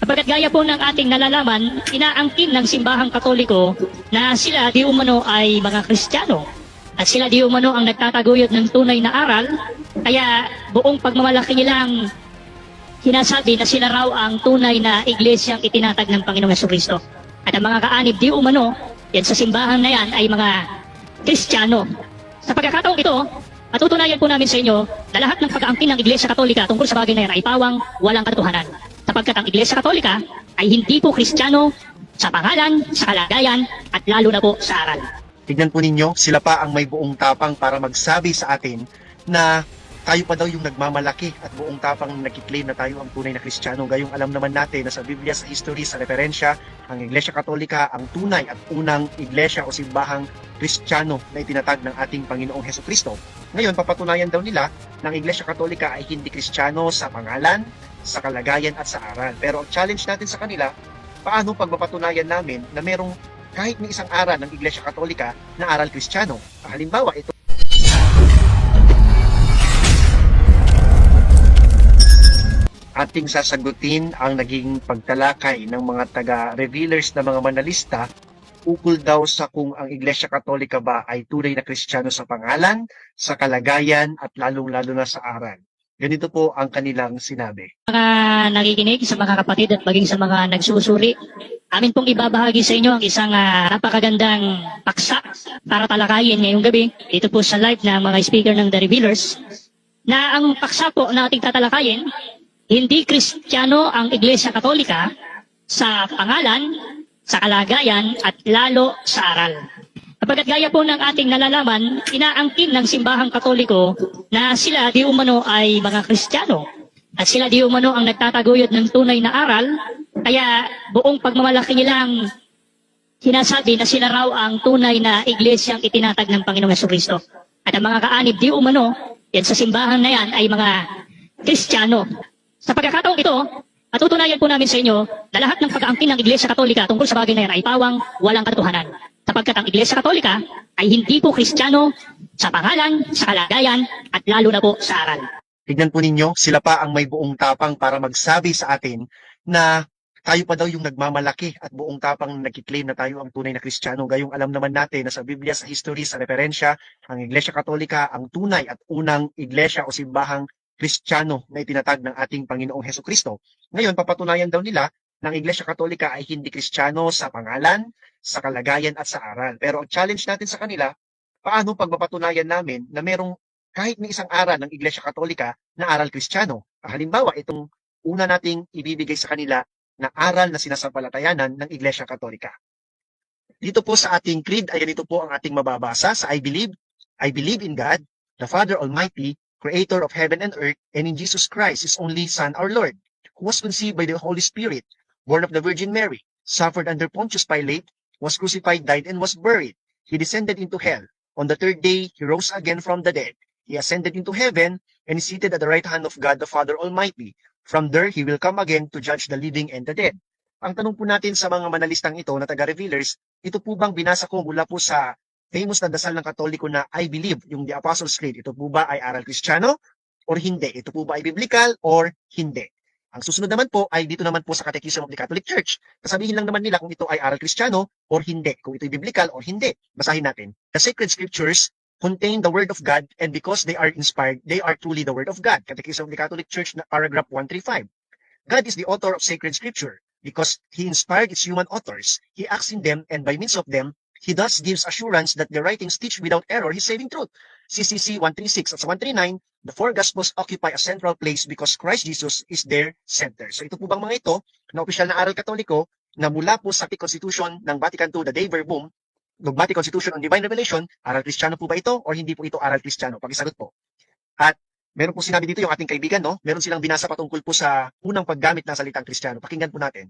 Sapagkat gaya po ng ating nalalaman, inaangkin ng simbahang Katoliko na sila di umano ay mga Kristiyano. At sila di umano ang nagtataguyod ng tunay na aral, kaya buong pagmamalaki nilang sinasabi na sila raw ang tunay na iglesyang itinatag ng Panginoong Jesucristo. At ang mga kaanib di umano, yan sa simbahan na yan ay mga Kristiyano. Sa pagkakataong ito, matutunayan po namin sa inyo na lahat ng pag-aangkin ng Iglesia Katolika tungkol sa bagay na yan ay pawang walang katotohanan. Sapagkat ang Iglesia Katolika ay hindi po Kristiyano sa pangalan, sa kalagayan, at lalo na po sa aral. Tignan po ninyo, sila pa ang may buong tapang para magsabi sa atin na tayo pa daw yung nagmamalaki at buong tapang nagkiklaim na tayo ang tunay na Kristiyano. Gayong alam naman natin na sa Biblia, sa history, sa referensya, ang Iglesia Katolika ang tunay at unang iglesia o simbahang Kristiyano na itinatag ng ating Panginoong Jesucristo. Ngayon, papatunayan daw nila na ang Iglesia Katolika ay hindi Kristiyano sa pangalan, sa kalagayan at sa aral. Pero ang challenge natin sa kanila, paano pagpapatunayan namin na merong kahit may isang aral ng Iglesia Katolika na aral Kristiyano. Halimbawa, ito ating sasagutin ang naging pagtalakay ng mga taga-revealers na mga manalista ukol daw sa kung ang Iglesia Katolika ba ay tunay na Kristiyano sa pangalan, sa kalagayan at lalong-lalo na sa aral. Ganito po ang kanilang sinabi. Mga nakikinig sa mga kapatid at maging sa mga nagsusuri, amin pong ibabahagi sa inyo ang isang napakagandang paksa para talakayin ngayong gabi dito po sa live ng mga speaker ng The Revealers, na ang paksa po na ating tatalakayin, hindi Kristiyano ang Iglesia Katolika sa pangalan, sa kalagayan at lalo sa aral. Kapagkat gaya po ng ating nalalaman, inaangkin ng simbahang Katoliko na sila di umano ay mga Kristiyano. At sila di umano ang nagtataguyod ng tunay na aral, kaya buong pagmamalaki nilang sinasabi na sila raw ang tunay na iglesyang itinatag ng Panginoong Jesucristo. At ang mga kaanib di umano, yan sa simbahan na yan ay mga Kristiyano. Sa pagkakataong ito, matutunayan po namin sa inyo na lahat ng pag-aangkin ng Iglesia Katolika tungkol sa bagay na yan ay pawang walang katotohanan. Sapagkat ang Iglesia Katolika ay hindi po Kristiyano sa pangalan, sa kalagayan, at lalo na po sa aral. Tignan po ninyo, sila pa ang may buong tapang para magsabi sa atin na tayo pa daw yung nagmamalaki at buong tapang nagkiklaim na tayo ang tunay na Kristiyano. Gayong alam naman natin na sa Biblia, sa history, sa referensya, ang Iglesia Katolika ang tunay at unang iglesia o simbahang Kristiyano na itinatag ng ating Panginoong Jesucristo. Ngayon, papatunayan daw nila na ang Iglesia Katolika ay hindi Kristiyano sa pangalan, sa kalagayan at sa aral. Pero ang challenge natin sa kanila, paano pagpapatunayan namin na merong kahit may isang aral ng Iglesia Katolika na aral Kristiyano. Halimbawa, itong una nating ibibigay sa kanila na aral na sinasampalatayanan ng Iglesia Katolika. Dito po sa ating creed ay ganito po ang ating mababasa sa I believe in God, the Father Almighty, Creator of heaven and earth, and in Jesus Christ, His only Son, our Lord, who was conceived by the Holy Spirit, born of the Virgin Mary, suffered under Pontius Pilate, was crucified, died, and was buried. He descended into hell. On the third day, He rose again from the dead. He ascended into heaven, and is seated at the right hand of God the Father Almighty. From there, He will come again to judge the living and the dead. Ang tanong po natin sa mga manalistang ito na taga-revealers, ito po bang binasa ko mula po sa famous na dasal ng Katoliko na I believe, yung The Apostles' Creed, ito po ba ay aral Kristiyano or hindi? Ito po ba ay biblical or hindi? Ang susunod naman po ay dito naman po sa Catechism of the Catholic Church. Sasabihin lang naman nila kung ito ay aral Kristiyano or hindi, kung ito ay biblical or hindi. Basahin natin. The sacred scriptures contain the word of God, and because they are inspired, they are truly the word of God. Catechism of the Catholic Church, paragraph 135. God is the author of sacred scripture. Because He inspired its human authors, He acts in them, and by means of them, He thus gives assurance that the writings teach without error His saving truth. CCC 136 at 139, the four Gospels occupy a central place because Christ Jesus is their center. So ito po bang mga ito, na opisyal na aral Katoliko, na mula po sa Constitution ng Vatican II, the Dei Verbum, Dogmatic Constitution on Divine Revelation, aral Kristiyano po ba ito, or hindi po ito aral Kristiyano? Pakisagot po. At meron po sinabi dito yung ating kaibigan, no? Meron silang binasa patungkol po sa unang paggamit ng salitang Kristiyano. Pakinggan po natin.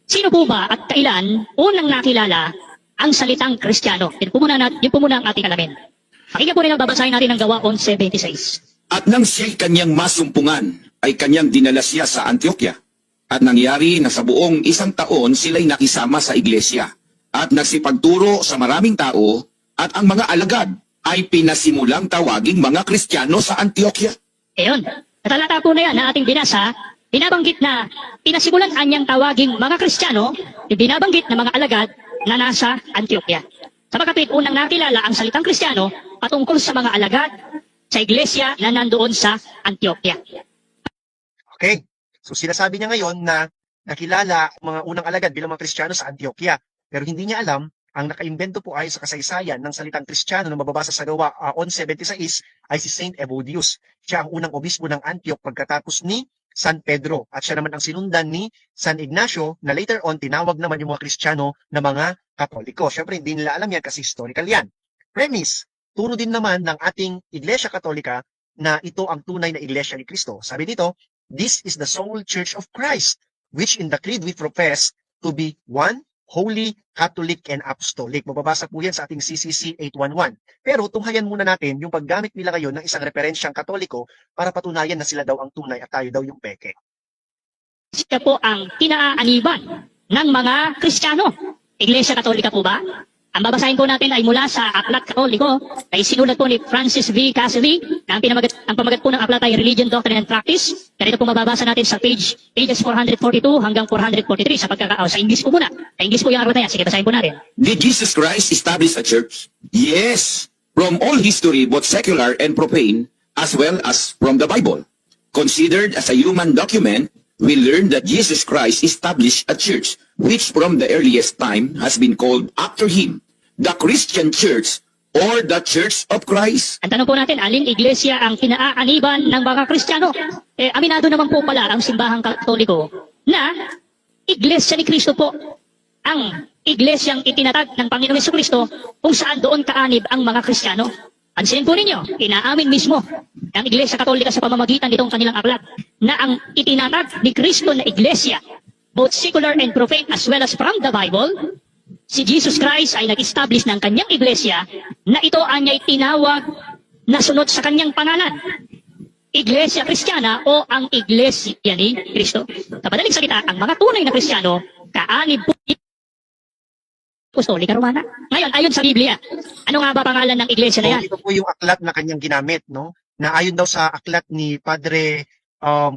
Sino po ba at kailan unang nakilala ang salitang Kristiyano? Yun po muna ang ating alamin. Pakinggan po rin ang babasahin natin ng Gawa 11:26. At nang siya'y kanyang masumpungan, ay kanyang dinala siya sa Antioquia. At nangyari na sa buong 1 taon sila'y nakisama sa iglesia. At nagsipagturo sa maraming tao, at ang mga alagad ay pinasimulang tawaging mga Kristiyano sa Antioquia. Ayun, sa talata po na yan na ating binasa, binabanggit na pinasimulan anyang tawaging mga Kristiyano, yung binabanggit na mga alagad na nasa Antioquia. Sa pagkatwid, unang nakilala ang salitang Kristiyano patungkol sa mga alagad sa iglesia na nandoon sa Antioquia. Okay? So sinasabi niya ngayon na nakilala ang mga unang alagad bilang mga Kristiyano sa Antioquia. Pero hindi niya alam, ang nakaimbento po ay sa kasaysayan ng salitang Kristiyano na mababasa sa Gawa 11:76 ay si Saint Evodius. Siya ang unang obispo ng Antioch pagkatapos ni San Pedro. At siya naman ang sinundan ni San Ignacio na later on tinawag naman yung mga Kristiyano na mga Katoliko. Siyempre hindi nila alam yan kasi historical yan. Premise, turo din naman ng ating Iglesia Katolika na ito ang tunay na Iglesia ni Cristo. Sabi dito, this is the sole Church of Christ, which in the creed we profess to be one, Holy, Catholic, and Apostolic. Mababasa po yan sa ating CCC 811. Pero tunghayan muna natin yung paggamit nila ngayon ng isang referensyang Katoliko para patunayan na sila daw ang tunay at tayo daw yung peke. Siya po ang kinaaaniban ng mga Kristiyano. Iglesia Katolika po ba? Ang babasahin po natin ay mula sa Aklat Katoliko na isinulat po ni Francis V. Cassidy na ang pamagat po ng aklat ay Religion, Doctrine, and Practice. Ganito po mababasa natin sa pages 442 hanggang 443 sa English po muna. Sa English po yung aklat na yan. Sige, basahin po natin. Did Jesus Christ establish a church? Yes, from all history, both secular and profane, as well as from the Bible. Considered as a human document, we learn that Jesus Christ established a church, which from the earliest time has been called after him, the Christian Church or the Church of Christ. Ang tanong po natin, aling iglesia ang kinaaaniban ng mga Kristiyano? Aminado naman po pala ang simbahang Katoliko na iglesia ni Kristo po ang iglesyang itinatag ng Panginoong Jesucristo kung saan doon kaanib ang mga Kristiyano. Pansinin po ninyo, inaamin mismo ng Iglesia Katolika sa pamamagitan nitong kanilang aklat na ang itinatag ni Kristo na iglesia, both secular and profane as well as from the Bible, si Jesus Christ ay nag-establish ng kanyang iglesia na ito anya'y tinawag na sunod sa kanyang pangalan. Iglesia Kristiyana o ang iglesia ni Kristo. Sa madaling salita, ang mga tunay na Kristiyano, kaanib po Apostolika Romana. Ngayon, ayon sa Biblia, ano nga ba pangalan ng iglesia na yan? So, ito po yung aklat na kanyang ginamit, no? Na ayon daw sa aklat ni Padre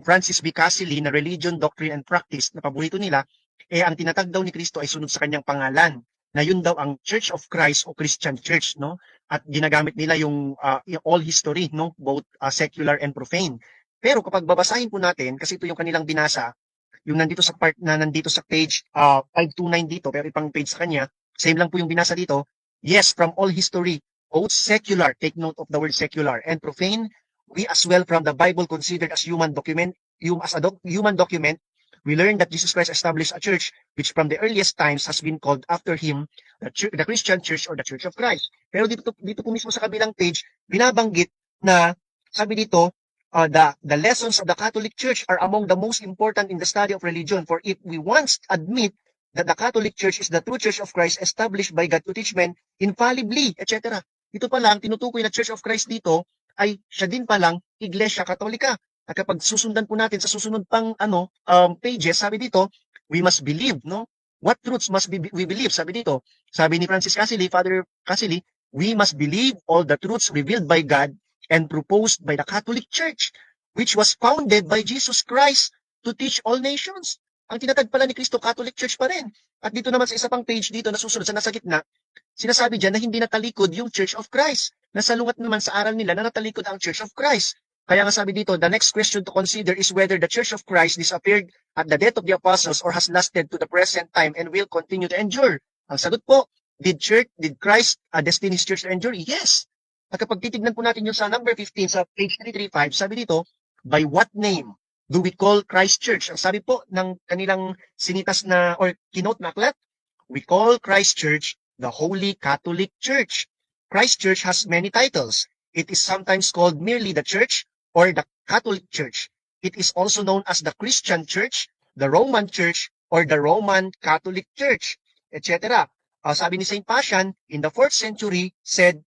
Francis V. Cassidy na Religion, Doctrine, and Practice na paborito nila, ang tinatag daw ni Kristo ay sunod sa kanyang pangalan, na yun daw ang Church of Christ o Christian Church, no? At ginagamit nila yung all history, no? Both secular and profane. Pero kapag babasahin po natin, kasi ito yung kanilang binasa, yung nandito sa part na nandito sa page 529 dito, pero ipang page sa kanya, same lang po yung binasa dito. Yes, from all history, both secular, take note of the word secular, and profane, we as well from the Bible considered as human document, human document, we learn that Jesus Christ established a church which from the earliest times has been called after him the Christian Church or the Church of Christ. Pero dito po mismo sa kabilang page, binabanggit na, sabi dito, the lessons of the Catholic Church are among the most important in the study of religion. For if we once admit that the Catholic Church is the true Church of Christ established by God to teach men infallibly, etc. Ito pa lang, tinutukoy na Church of Christ dito ay siya din pa lang Iglesia Katolika. At kapag susundan po natin sa susunod pang pages, sabi dito, we must believe, no? What truths must we believe? Sabi dito, sabi ni Francis Cassidy, Father Cassidy, we must believe all the truths revealed by God and proposed by the Catholic Church, which was founded by Jesus Christ to teach all nations. Ang tinatag pala ni Kristo, Catholic Church pa rin. At dito naman sa isa pang page dito na susunod sa nasa gitna, sinasabi dyan na hindi natalikod yung Church of Christ. Nasalungat naman sa aral nila na natalikod ang Church of Christ. Kaya nga sabi dito, the next question to consider is whether the Church of Christ disappeared at the death of the apostles or has lasted to the present time and will continue to endure. Ang sagot po, did Christ destine His Church to endure? Yes. At kapag titignan po natin yung sa number 15 sa page 335, sabi dito, by what name do we call Christ Church? Ang sabi po ng kanilang sinitas na or kinote na aklat, we call Christ Church the Holy Catholic Church. Christ Church has many titles. It is sometimes called merely the Church or the Catholic Church. It is also known as the Christian Church, the Roman Church, or the Roman Catholic Church, etc. Sabi ni St. Pacian, in the 4th century, said,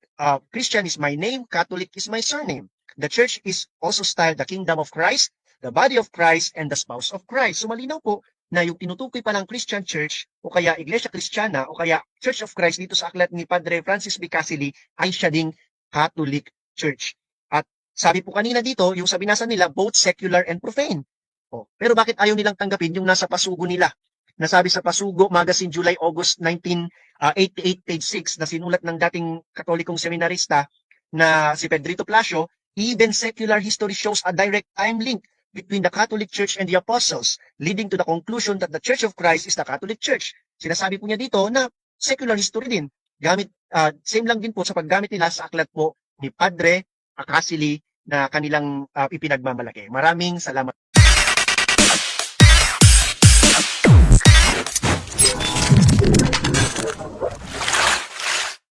Christian is my name, Catholic is my surname. The Church is also styled the Kingdom of Christ, the body of Christ, and the spouse of Christ. So malinaw po na yung tinutukoy pa ng Christian Church o kaya Iglesia Kristiyana o kaya Church of Christ dito sa aklat ni Padre Francis V. Cassidy ay siya ding Catholic Church. At sabi po kanina dito, yung sa binasa nila, both secular and profane. Oh, pero bakit ayaw nilang tanggapin yung nasa pasugo nila? Nasabi sa Pasugo Magazine July-August 1988, page 6, na sinulat ng dating katolikong seminarista na si Pedrito Plasio, even secular history shows a direct time link between the Catholic Church and the Apostles, leading to the conclusion that the Church of Christ is the Catholic Church. Sinasabi po niya dito na secular history din. Same lang din po sa paggamit nila sa aklat po ni Padre Acasili na kanilang ipinagmamalaki. Maraming salamat.